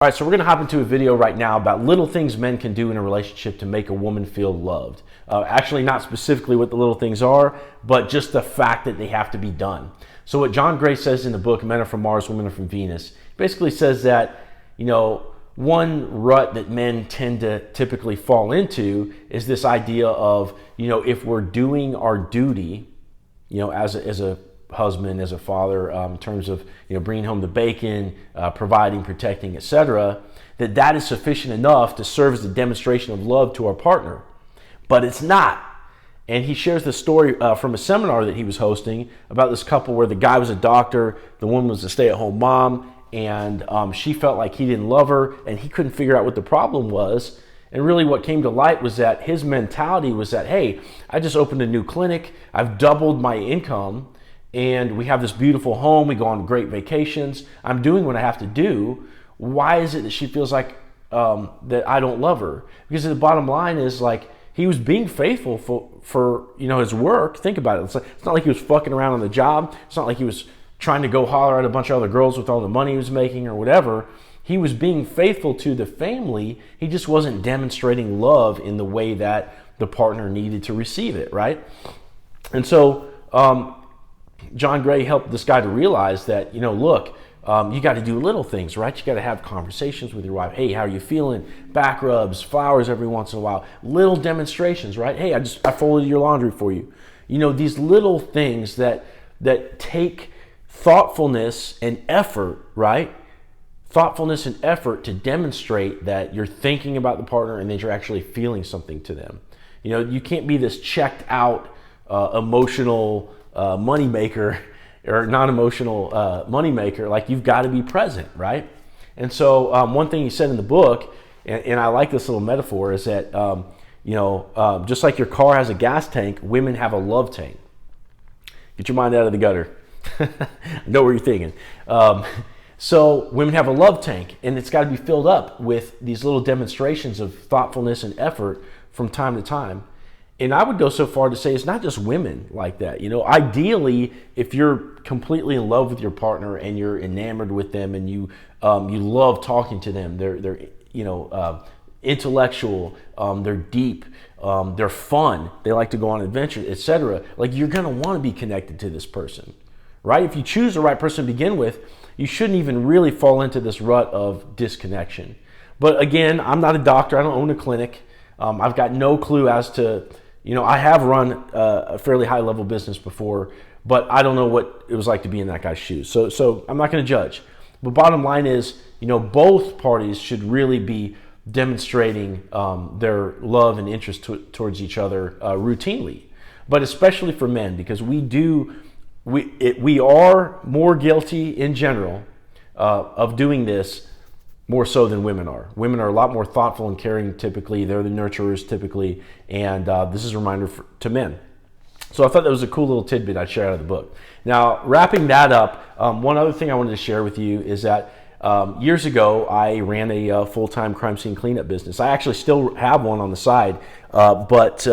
All right, so we're going to hop into a video right now about little things men can do in a relationship to make a woman feel loved. Actually, not specifically what the little things are, but just the fact that they have to be done. So what John Gray says in the book, Men Are From Mars, Women Are From Venus, basically says that, one rut that men tend to typically fall into is this idea of, if we're doing our duty, as a husband, as a father, in terms of bringing home the bacon, providing, protecting, etc., that is sufficient enough to serve as a demonstration of love to our partner. But it's not. And he shares the story from a seminar that he was hosting about this couple where the guy was a doctor, the woman was a stay-at-home mom, and she felt like he didn't love her, and he couldn't figure out what the problem was. And really what came to light was that his mentality was that, hey, I just opened a new clinic, I've doubled my income, and we have this beautiful home, we go on great vacations, I'm doing what I have to do. Why is it that she feels like that I don't love her? Because the bottom line is, like, he was being faithful for his work. Think about it. It's not like he was fucking around on the job. It's not like he was trying to go holler at a bunch of other girls with all the money he was making or whatever. He was being faithful to the family. He just wasn't demonstrating love in the way that the partner needed to receive it, right? And so John Gray helped this guy to realize that, look, you got to do little things, right? You got to have conversations with your wife. Hey, how are you feeling? Back rubs, flowers every once in a while. Little demonstrations, right? Hey, I folded your laundry for you. These little things that take thoughtfulness and effort, right? Thoughtfulness and effort to demonstrate that you're thinking about the partner and that you're actually feeling something to them. You can't be this checked out, emotional moneymaker or non-emotional moneymaker. Like, you've got to be present, right? And so one thing he said in the book, and I like this little metaphor, is that, just like your car has a gas tank, women have a love tank. Get your mind out of the gutter. I know what you're thinking. So women have a love tank, and it's got to be filled up with these little demonstrations of thoughtfulness and effort from time to time. And I would go so far to say it's not just women like that. Ideally, if you're completely in love with your partner and you're enamored with them and you love talking to them, they're intellectual, they're deep, they're fun, they like to go on adventures, etc. Like, you're gonna want to be connected to this person, right? If you choose the right person to begin with, you shouldn't even really fall into this rut of disconnection. But again, I'm not a doctor. I don't own a clinic. I've got no clue as to, I have run a fairly high level business before, but I don't know what it was like to be in that guy's shoes. So I'm not going to judge. But bottom line is, both parties should really be demonstrating their love and interest towards each other routinely. But especially for men, because we are more guilty in general of doing this more so than women are. Women are a lot more thoughtful and caring typically. They're the nurturers typically. And this is a reminder to men. So I thought that was a cool little tidbit I'd share out of the book. Now, wrapping that up, one other thing I wanted to share with you is that years ago, I ran a full-time crime scene cleanup business. I actually still have one on the side, but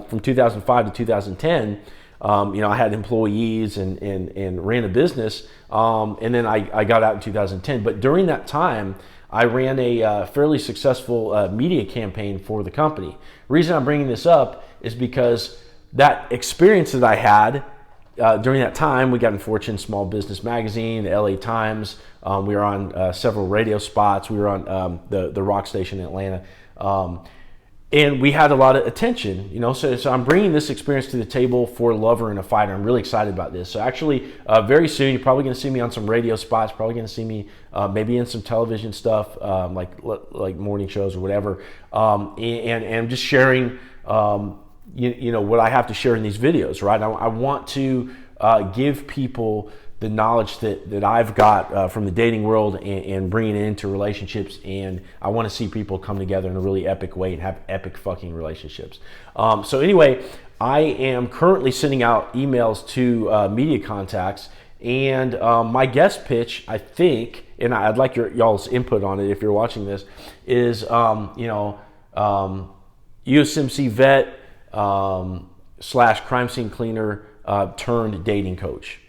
from 2005 to 2010, I had employees and ran a business, and then I got out in 2010. But during that time, I ran a fairly successful media campaign for the company. The reason I'm bringing this up is because that experience that I had during that time, we got in Fortune Small Business Magazine, the LA Times. We were on several radio spots. We were on the rock station in Atlanta. And we had a lot of attention, so I'm bringing this experience to the table for a lover and a fighter. I'm really excited about this. So actually, very soon, you're probably going to see me on some radio spots, probably going to see me maybe in some television stuff, like morning shows or whatever, and just sharing, what I have to share in these videos, right? I want to give people the knowledge that I've got from the dating world and bringing it into relationships, and I want to see people come together in a really epic way and have epic fucking relationships. So anyway, I am currently sending out emails to media contacts, and my guest pitch, I think, and I'd like y'all's input on it if you're watching this, is USMC vet / crime scene cleaner turned dating coach.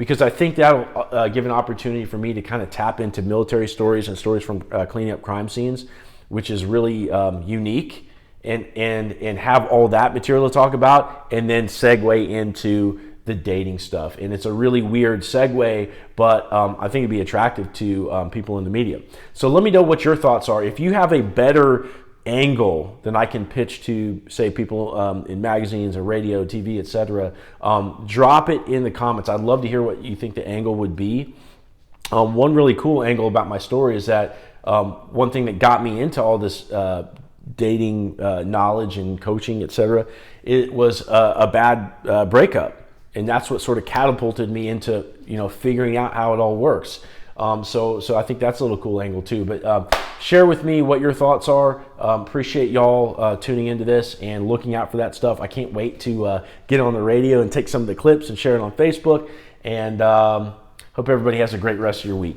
because I think that'll give an opportunity for me to kind of tap into military stories and stories from cleaning up crime scenes, which is really unique, and have all that material to talk about, and then segue into the dating stuff. And it's a really weird segue, but I think it'd be attractive to people in the media. So let me know what your thoughts are. If you have a better angle than I can pitch to, say, people in magazines or radio, TV, etc., drop it in the comments. I'd love to hear what you think the angle would be. One really cool angle about my story is that one thing that got me into all this dating knowledge and coaching, etc., it was a bad breakup. And that's what sort of catapulted me into, figuring out how it all works. So I think that's a little cool angle too. But share with me what your thoughts are. Appreciate y'all tuning into this and looking out for that stuff. I can't wait to get on the radio and take some of the clips and share it on Facebook. And hope everybody has a great rest of your week.